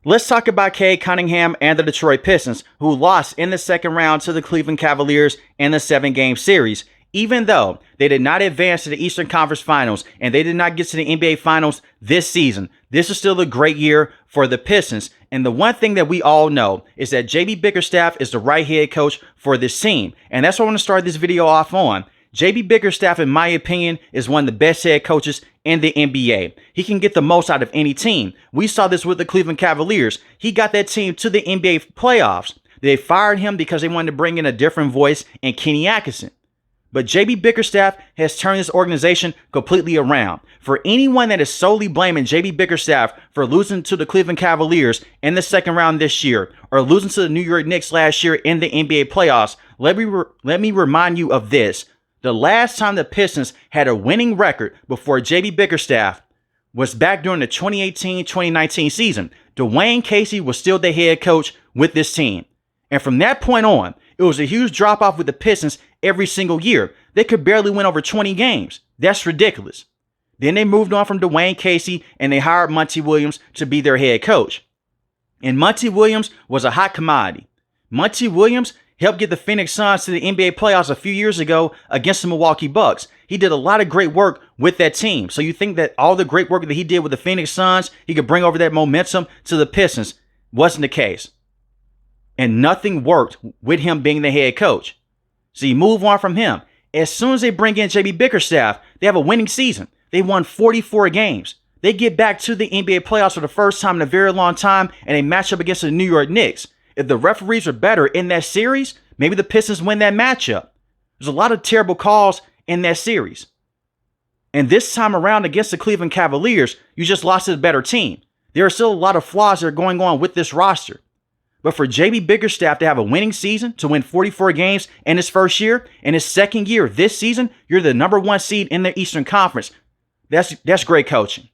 Let's talk about Cade Cunningham and the Detroit Pistons, who lost in the second round to the Cleveland Cavaliers in the 7-game series. Even though they did not advance to the Eastern Conference Finals and they did not get to the NBA Finals this season, this is still a great year for the Pistons. And the one thing that we all know is that JB Bickerstaff is the right head coach for this team. And that's what I want to start this video off on. JB Bickerstaff, in my opinion, is one of the best head coaches in the NBA. He can get the most out of any team. We saw this with the Cleveland Cavaliers. He got that team to the NBA playoffs. They fired him because they wanted to bring in a different voice in Kenny Atkinson. But JB Bickerstaff has turned this organization completely around. For anyone that is solely blaming JB Bickerstaff for losing to the Cleveland Cavaliers in the second round this year, or losing to the New York Knicks last year in the NBA playoffs, let me remind you of this. The last time the Pistons had a winning record before JB Bickerstaff was back during the 2018-2019 season. Dwayne Casey was still the head coach with this team. And from that point on, it was a huge drop-off with the Pistons every single year. They could barely win over 20 games. That's ridiculous. Then they moved on from Dwayne Casey and they hired Monty Williams to be their head coach. And Monty Williams was a hot commodity. Monty Williams helped get the Phoenix Suns to the NBA playoffs a few years ago against the Milwaukee Bucks. He did a lot of great work with that team. So you think that all the great work that he did with the Phoenix Suns, he could bring over that momentum to the Pistons. Wasn't the case. And nothing worked with him being the head coach. So you move on from him. As soon as they bring in JB Bickerstaff, they have a winning season. They won 44 games. They get back to the NBA playoffs for the first time in a very long time, and they match up against the New York Knicks. If the referees are better in that series, maybe the Pistons win that matchup. There's a lot of terrible calls in that series. And this time around against the Cleveland Cavaliers, you just lost to the better team. There are still a lot of flaws that are going on with this roster. But for JB Bickerstaff to have a winning season, to win 44 games in his first year, and his second year this season, you're the number 1 seed in the Eastern Conference. That's great coaching.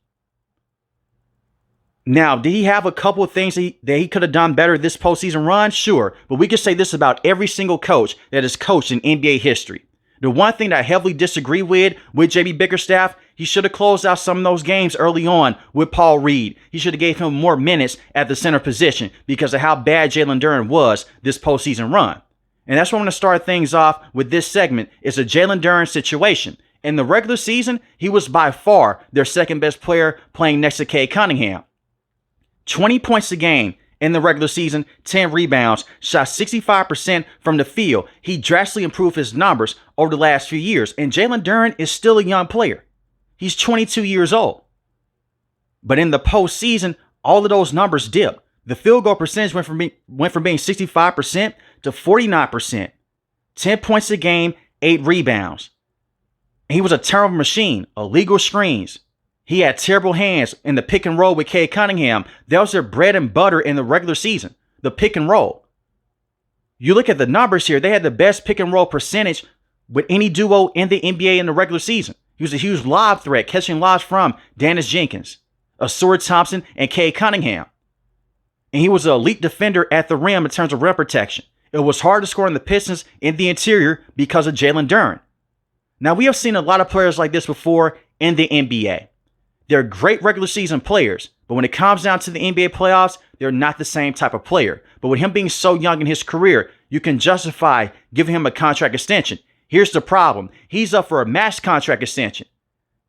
Now, did he have a couple of things that he could have done better this postseason run? Sure. But we can say this about every single coach that has coached in NBA history. The one thing that I heavily disagree with JB Bickerstaff, he should have closed out some of those games early on with Paul Reed. He should have gave him more minutes at the center position because of how bad Jalen Duren was this postseason run. And that's why I'm going to start things off with this segment. It's a Jalen Duren situation. In the regular season, he was by far their second best player playing next to Cade Cunningham. 20 points a game in the regular season, 10 rebounds, shot 65% from the field. He drastically improved his numbers over the last few years. And Jalen Duren is still a young player. He's 22 years old. But in the postseason, all of those numbers dipped. The field goal percentage went from being 65% to 49%. 10 points a game, 8 rebounds. And he was a turnover machine, illegal screens. He had terrible hands in the pick and roll with Cade Cunningham. That was their bread and butter in the regular season, the pick and roll. You look at the numbers here, they had the best pick and roll percentage with any duo in the NBA in the regular season. He was a huge lob threat, catching lobs from Dennis Jenkins, Asur Thompson, and Cade Cunningham. And he was an elite defender at the rim in terms of rim protection. It was hard to score on the Pistons in the interior because of Jalen Duren. Now, we have seen a lot of players like this before in the NBA. They're great regular season players, but when it comes down to the NBA playoffs, they're not the same type of player. But with him being so young in his career, you can justify giving him a contract extension. Here's the problem. He's up for a max contract extension.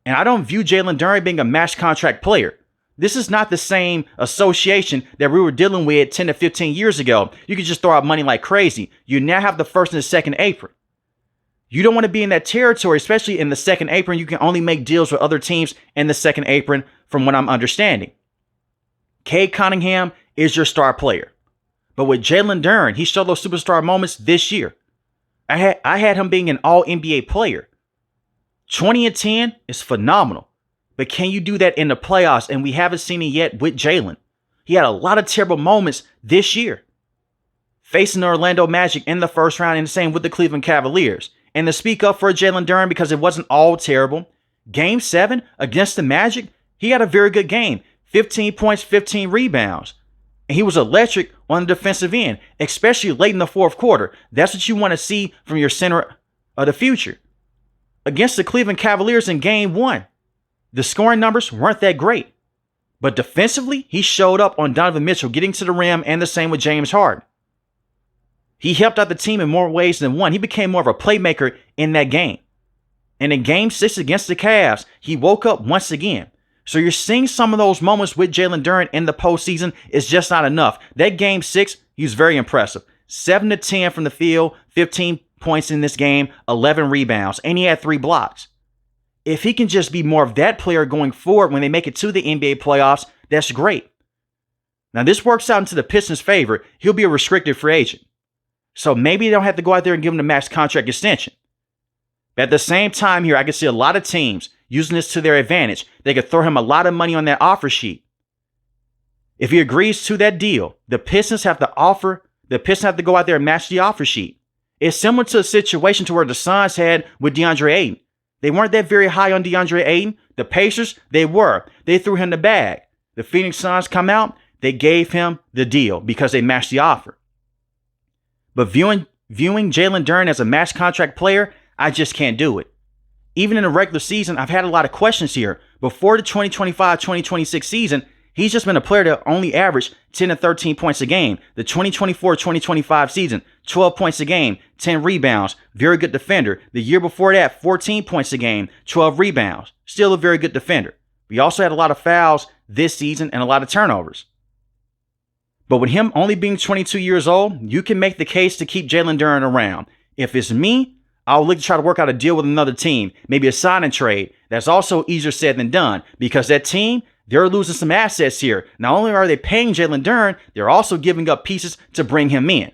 And I don't view Jalen Duren being a max contract player. This is not the same association that we were dealing with 10 to 15 years ago. You could just throw out money like crazy. You now have the first and the second apron. You don't want to be in that territory, especially in the second apron. You can only make deals with other teams in the second apron, from what I'm understanding. Cade Cunningham is your star player. But with Jalen Duren, he showed those superstar moments this year. I had him being an all-NBA player. 20-10 is phenomenal. But can you do that in the playoffs? And we haven't seen it yet with Jalen. He had a lot of terrible moments this year. Facing the Orlando Magic in the first round, and the same with the Cleveland Cavaliers. And to speak up for Jalen Duren, because it wasn't all terrible, Game 7 against the Magic, he had a very good game. 15 points, 15 rebounds. And he was electric on the defensive end, especially late in the fourth quarter. That's what you want to see from your center of the future. Against the Cleveland Cavaliers in Game 1, the scoring numbers weren't that great. But defensively, he showed up on Donovan Mitchell getting to the rim, and the same with James Harden. He helped out the team in more ways than one. He became more of a playmaker in that game. And in Game 6 against the Cavs, he woke up once again. So you're seeing some of those moments with Jalen Duren in the postseason is just not enough. That Game 6, he was very impressive. 7 to 10 from the field, 15 points in this game, 11 rebounds, and he had 3 blocks. If he can just be more of that player going forward when they make it to the NBA playoffs, that's great. Now, this works out into the Pistons' favor. He'll be a restricted free agent. So maybe they don't have to go out there and give him the max contract extension. But at the same time here, I can see a lot of teams using this to their advantage. They could throw him a lot of money on that offer sheet. If he agrees to that deal, the Pistons have to go out there and match the offer sheet. It's similar to a situation to where the Suns had with DeAndre Ayton. They weren't that very high on DeAndre Ayton. The Pacers, they were. They threw him the bag. The Phoenix Suns come out, they gave him the deal because they matched the offer. But viewing Jalen Duren as a max contract player, I just can't do it. Even in the regular season, I've had a lot of questions here. Before the 2025-2026 season, he's just been a player that only averaged 10 to 13 points a game. The 2024-2025 season, 12 points a game, 10 rebounds, very good defender. The year before that, 14 points a game, 12 rebounds. Still a very good defender. We also had a lot of fouls this season and a lot of turnovers. But with him only being 22 years old, you can make the case to keep Jalen Duren around. If it's me, I'll look to try to work out a deal with another team, maybe a sign and trade. That's also easier said than done because that team, they're losing some assets here. Not only are they paying Jalen Duren, they're also giving up pieces to bring him in.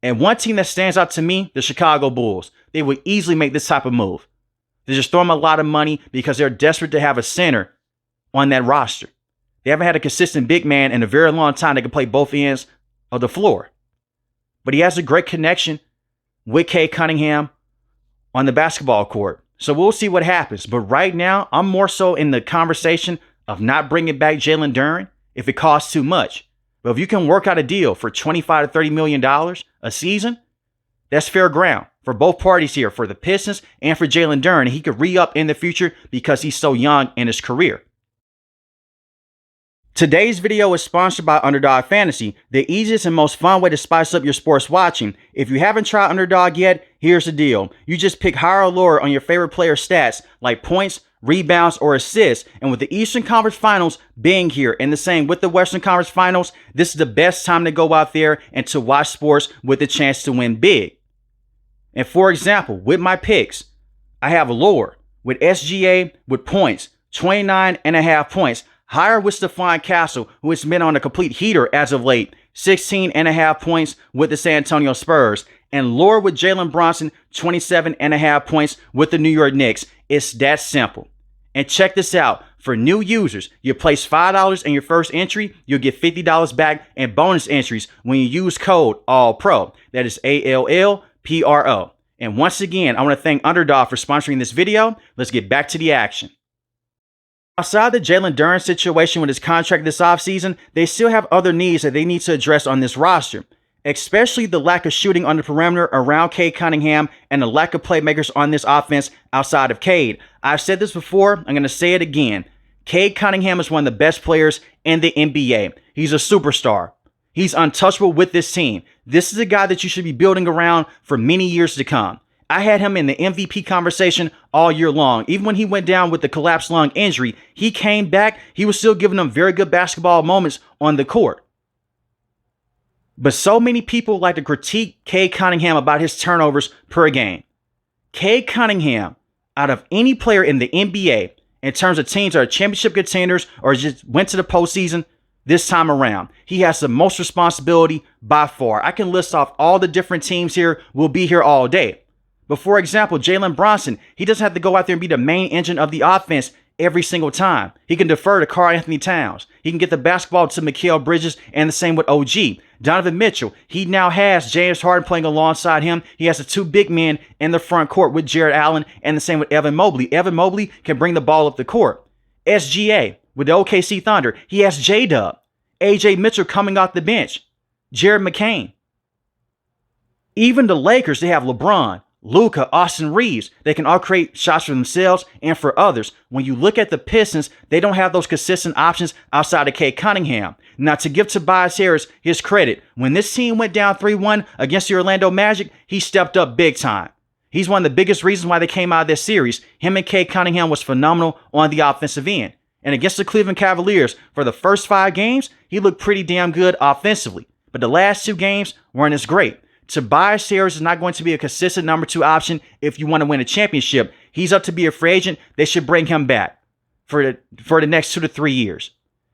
And one team that stands out to me, the Chicago Bulls, they would easily make this type of move. They just throw him a lot of money because they're desperate to have a center on that roster. They haven't had a consistent big man in a very long time that can play both ends of the floor. But he has a great connection with Cade Cunningham on the basketball court. So we'll see what happens. But right now, I'm more so in the conversation of not bringing back Jalen Duren if it costs too much. But if you can work out a deal for $25 to $30 million a season, that's fair ground for both parties here, for the Pistons and for Jalen Duren. He could re-up in the future because he's so young in his career. Today's video is sponsored by Underdog Fantasy, the easiest and most fun way to spice up your sports watching. If you haven't tried Underdog yet, here's the deal. You just pick higher or lower on your favorite player stats like points, rebounds, or assists. And with the Eastern Conference Finals being here and the same with the Western Conference Finals, this is the best time to go out there and to watch sports with the chance to win big. And for example, with my picks, I have lower with SGA with points, 29.5 points. Higher with Stephon Castle, who has been on a complete heater as of late, 16.5 points with the San Antonio Spurs. And lower with Jalen Brunson, 27.5 points with the New York Knicks. It's that simple. And check this out. For new users, you place $5 in your first entry, you'll get $50 back in bonus entries when you use code ALLPRO. That is ALLPRO. And once again, I want to thank Underdog for sponsoring this video. Let's get back to the action. Outside the Jalen Duren situation with his contract this offseason, they still have other needs that they need to address on this roster, especially the lack of shooting on the perimeter around Cade Cunningham and the lack of playmakers on this offense outside of Cade. I've said this before, I'm going to say it again. Cade Cunningham is one of the best players in the NBA. He's a superstar. He's untouchable with this team. This is a guy that you should be building around for many years to come. I had him in the MVP conversation all year long. Even when he went down with the collapsed lung injury, he came back. He was still giving them very good basketball moments on the court. But so many people like to critique Cade Cunningham about his turnovers per game. Cade Cunningham, out of any player in the NBA, in terms of teams that are championship contenders or just went to the postseason this time around, he has the most responsibility by far. I can list off all the different teams here. We'll be here all day. But for example, Jalen Brunson, he doesn't have to go out there and be the main engine of the offense every single time. He can defer to Karl Anthony Towns. He can get the basketball to Mikal Bridges, and the same with OG. Donovan Mitchell, he now has James Harden playing alongside him. He has the two big men in the front court with Jarrett Allen, and the same with Evan Mobley. Evan Mobley can bring the ball up the court. SGA with the OKC Thunder, he has J-Dub. AJ Mitchell coming off the bench. Jared McCain. Even the Lakers, they have LeBron, Luka, Austin Reeves. They can all create shots for themselves and for others. When you look at the Pistons, they don't have those consistent options outside of Cade Cunningham. Now, to give Tobias Harris his credit, when this team went down 3-1 against the Orlando Magic, he stepped up big time. He's one of the biggest reasons why they came out of this series. Him and Cade Cunningham was phenomenal on the offensive end. And against the Cleveland Cavaliers, for the first 5 games, he looked pretty damn good offensively. But the last 2 games weren't as great. Tobias Harris is not going to be a consistent number 2 option if you want to win a championship. He's up to be a free agent. They should bring him back for the next 2 to 3 years.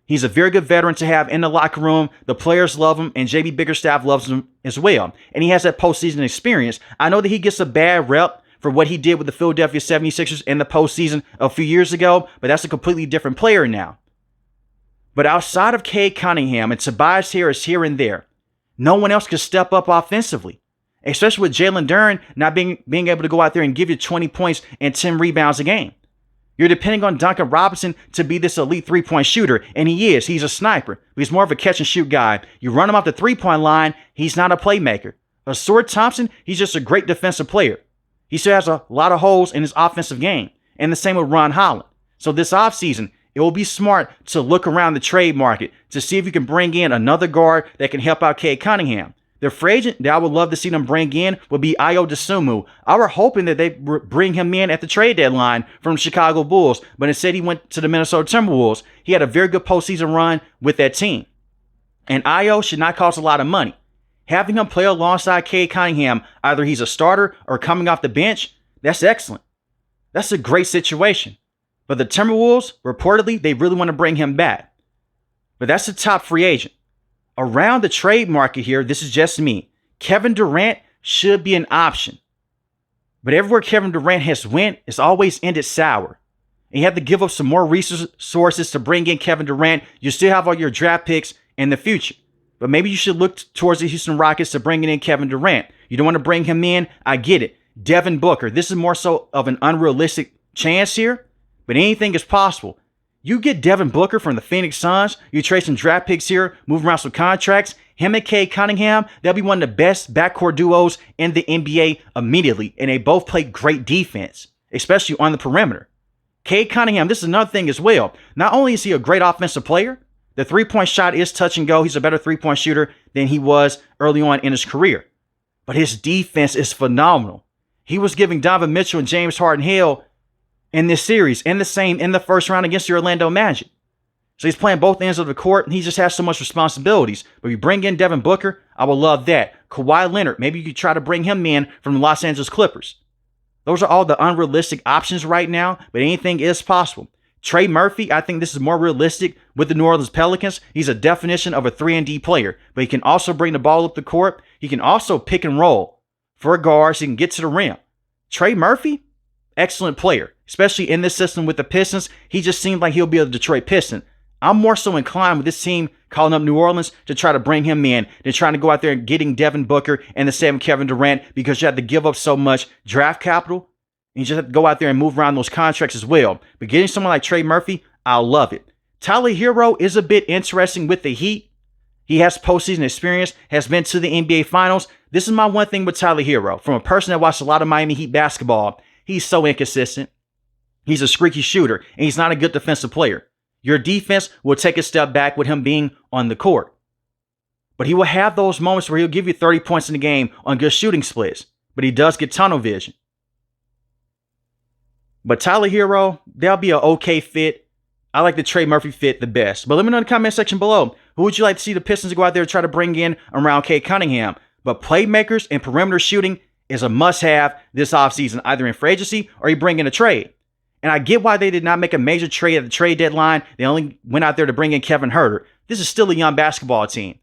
He's a very good veteran to have in the locker room. The players love him, and JB Bickerstaff loves him as well. And he has that postseason experience. I know that he gets a bad rep for what he did with the Philadelphia 76ers in the postseason a few years ago, but that's a completely different player now. But outside of Cade Cunningham and Tobias Harris here and there, no one else could step up offensively, especially with Jalen Duren not being able to go out there and give you 20 points and 10 rebounds a game. You're depending on Duncan Robinson to be this elite 3-point shooter, and he is. He's a sniper. He's more of a catch-and-shoot guy. You run him off the 3-point line, he's not a playmaker. Sword Thompson, he's just a great defensive player. He still has a lot of holes in his offensive game, and the same with Ron Holland. So this offseason, it will be smart to look around the trade market to see if you can bring in another guard that can help out Cade Cunningham. The free agent that I would love to see them bring in would be Ayo Dosunmu. I were hoping that they bring him in at the trade deadline from the Chicago Bulls, but instead he went to the Minnesota Timberwolves. He had a very good postseason run with that team. And Ayo should not cost a lot of money. Having him play alongside Cade Cunningham, either he's a starter or coming off the bench, that's excellent. That's a great situation. But the Timberwolves, reportedly, they really want to bring him back. But that's the top free agent. Around the trade market here, this is just me. Kevin Durant should be an option. But everywhere Kevin Durant has went, it's always ended sour. And you have to give up some more resources to bring in Kevin Durant. You still have all your draft picks in the future. But maybe you should look towards the Houston Rockets to bring in Kevin Durant. You don't want to bring him in. I get it. Devin Booker. This is more so of an unrealistic chance here. But anything is possible. You get Devin Booker from the Phoenix Suns. You trade some draft picks here, move around some contracts. Him and Cade Cunningham, they'll be one of the best backcourt duos in the NBA immediately. And they both play great defense, especially on the perimeter. Cade Cunningham, this is another thing as well. Not only is he a great offensive player, the 3-point shot is touch and go. He's a better 3-point shooter than he was early on in his career. But his defense is phenomenal. He was giving Donovan Mitchell and James Harden hell in this series, and the same in the first round against the Orlando Magic. So he's playing both ends of the court, and he just has so much responsibilities. But if you bring in Devin Booker, I would love that. Kawhi Leonard, maybe you could try to bring him in from the Los Angeles Clippers. Those are all the unrealistic options right now, but anything is possible. Trey Murphy, I think this is more realistic with the New Orleans Pelicans. He's a definition of a 3-and-D player, but he can also bring the ball up the court. He can also pick and roll for a guard so he can get to the rim. Trey Murphy, excellent player, especially in this system with the Pistons. He just seems like he'll be a Detroit Piston. I'm more so inclined with this team calling up New Orleans to try to bring him in than trying to go out there and getting Devin Booker and the same Kevin Durant, because you have to give up so much draft capital. And you just have to go out there and move around those contracts as well. But getting someone like Trey Murphy, I'll love it. Tyler Hero is a bit interesting with the Heat. He has postseason experience, has been to the NBA Finals. This is my one thing with Tyler Hero. From a person that watched a lot of Miami Heat basketball, he's so inconsistent. He's a streaky shooter, and he's not a good defensive player. Your defense will take a step back with him being on the court. But he will have those moments where he'll give you 30 points in the game on good shooting splits. But he does get tunnel vision. But Tyler Hero, they'll be an okay fit. I like the Trey Murphy fit the best. But let me know in the comment section below. Who would you like to see the Pistons go out there and try to bring in around Cade Cunningham? But playmakers and perimeter shooting is a must-have this offseason, either in free agency or you bring in a trade. And I get why they did not make a major trade at the trade deadline. They only went out there to bring in Kevin Huerter. This is still a young basketball team.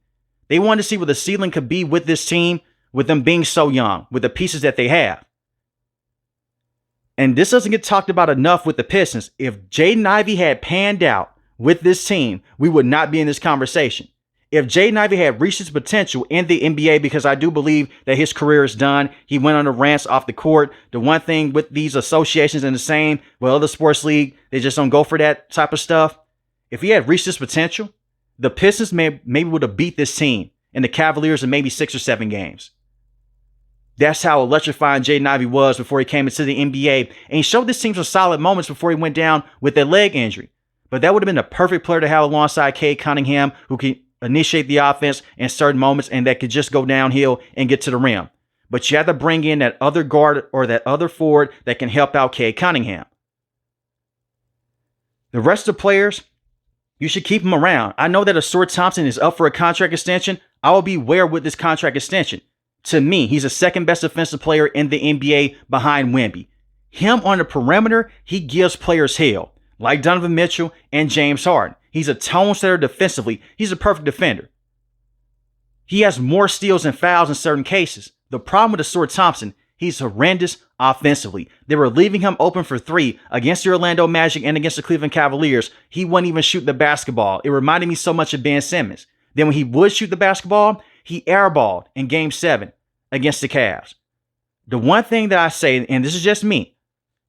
They wanted to see what the ceiling could be with this team, with them being so young, with the pieces that they have. And this doesn't get talked about enough with the Pistons. If Jaden Ivey had panned out with this team, we would not be in this conversation. If Jaden Ivey had reached his potential in the NBA, because I do believe that his career is done, he went on the rants off the court. The one thing with these associations and the same, well, other sports league, they just don't go for that type of stuff. If he had reached his potential, the Pistons maybe would have beat this team and the Cavaliers in maybe 6 or 7 games. That's how electrifying Jaden Ivey was before he came into the NBA, and he showed this team some solid moments before he went down with that leg injury. But that would have been the perfect player to have alongside Cade Cunningham, who can initiate the offense in certain moments and that could just go downhill and get to the rim. But you have to bring in that other guard or that other forward that can help out Cade Cunningham. The rest of the players, you should keep them around. I know that Ausar Thompson is up for a contract extension. I will be aware with this contract extension. To me, he's the second best defensive player in the NBA behind Wemby. Him on the perimeter, he gives players hell, like Donovan Mitchell and James Harden. He's a tone setter defensively. He's a perfect defender. He has more steals and fouls in certain cases. The problem with Ausar Thompson, he's horrendous offensively. They were leaving him open for three against the Orlando Magic and against the Cleveland Cavaliers. He wouldn't even shoot the basketball. It reminded me so much of Ben Simmons. Then when he would shoot the basketball, he airballed in Game 7 against the Cavs. The one thing that I say, and this is just me,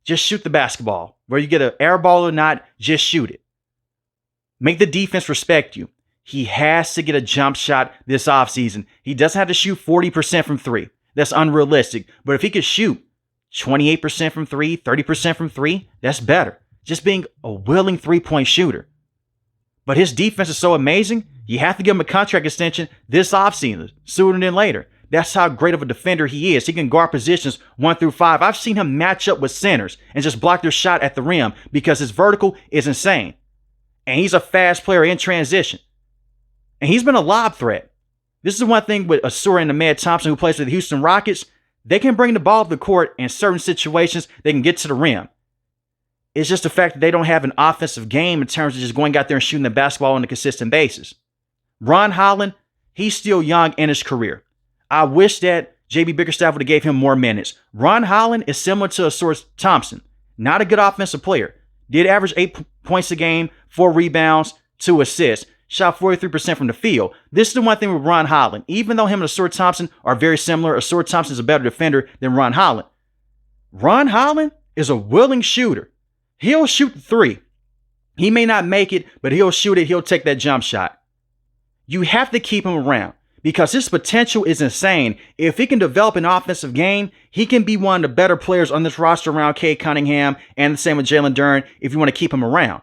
just shoot the basketball. Whether you get an airball or not, just shoot it. Make the defense respect you. He has to get a jump shot this offseason. He doesn't have to shoot 40% from three. That's unrealistic. But if he could shoot 28% from three, 30% from three, that's better. Just being a willing three-point shooter. But his defense is so amazing, you have to give him a contract extension this offseason, sooner than later. That's how great of a defender he is. He can guard positions 1 through 5. I've seen him match up with centers and just block their shot at the rim because his vertical is insane. And he's a fast player in transition. And he's been a lob threat. This is the one thing with Ausar and Ahmed Thompson, who plays for the Houston Rockets. They can bring the ball to the court in certain situations. They can get to the rim. It's just the fact that they don't have an offensive game in terms of just going out there and shooting the basketball on a consistent basis. Ron Holland, he's still young in his career. I wish that J.B. Bickerstaff would have gave him more minutes. Ron Holland is similar to Ausar Thompson. Not a good offensive player. Did average 8 points a game, 4 rebounds, 2 assists. Shot 43% from the field. This is the one thing with Ron Holland. Even though him and Ausar Thompson are very similar, Ausar Thompson is a better defender than Ron Holland. Ron Holland is a willing shooter. He'll shoot the three. He may not make it, but he'll shoot it. He'll take that jump shot. You have to keep him around because his potential is insane. If he can develop an offensive game, he can be one of the better players on this roster around Cade Cunningham, and the same with Jalen Duren if you want to keep him around.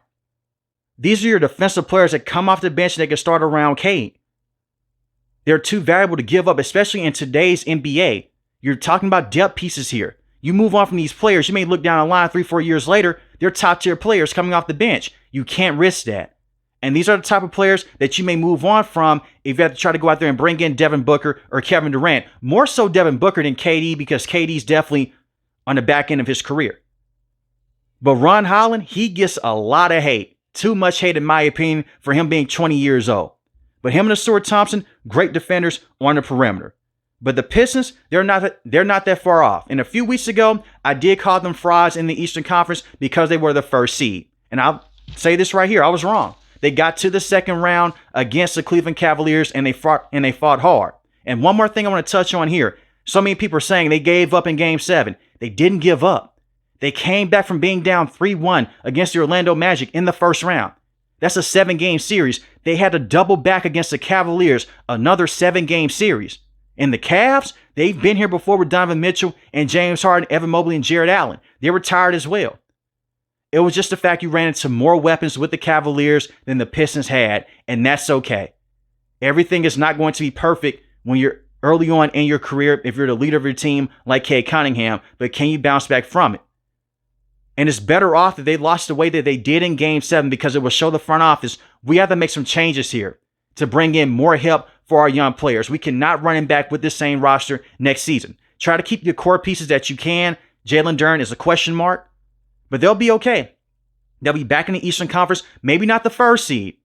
These are your defensive players that come off the bench and they can start around Cade. They're too valuable to give up, especially in today's NBA. You're talking about depth pieces here. You move on from these players, you may look down the line 3-4 years later, they're top tier players coming off the bench. You can't risk that. And these are the type of players that you may move on from if you have to try to go out there and bring in Devin Booker or Kevin Durant. More so Devin Booker than KD because KD's definitely on the back end of his career. But Ron Holland, he gets a lot of hate. Too much hate, in my opinion, for him being 20 years old. But him and Ausar Thompson, great defenders on the perimeter. But the Pistons, they're not that far off. And a few weeks ago, I did call them frauds in the Eastern Conference because they were the first seed. And I'll say this right here, I was wrong. They got to the second round against the Cleveland Cavaliers and they fought hard. And one more thing I want to touch on here. So many people are saying they gave up in Game 7. They didn't give up. They came back from being down 3-1 against the Orlando Magic in the first round. That's a 7-game series. They had to double back against the Cavaliers, another 7-game series. And the Cavs, they've been here before with Donovan Mitchell and James Harden, Evan Mobley, and Jared Allen. They were tired as well. It was just the fact you ran into more weapons with the Cavaliers than the Pistons had, and that's okay. Everything is not going to be perfect when you're early on in your career if you're the leader of your team like Cade Cunningham, but can you bounce back from it? And it's better off that they lost the way that they did in Game 7 because it will show the front office we have to make some changes here to bring in more help for our young players. We cannot run him back with the same roster next season. Try to keep your core pieces that you can. Jalen Duren is a question mark, but they'll be okay. They'll be back in the Eastern Conference, maybe not the first seed,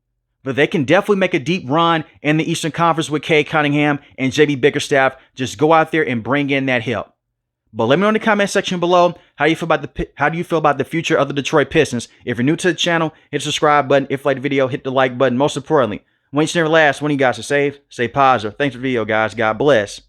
but they can definitely make a deep run in the Eastern Conference with Cade Cunningham and J.B. Bickerstaff. Just go out there and bring in that help. But let me know in the comment section below how do you feel about the future of the Detroit Pistons. If you're new to the channel, hit the subscribe button. If you like the video, hit the like button. Most importantly, when you never last, one of you guys are safe, stay positive. Thanks for the video, guys. God bless.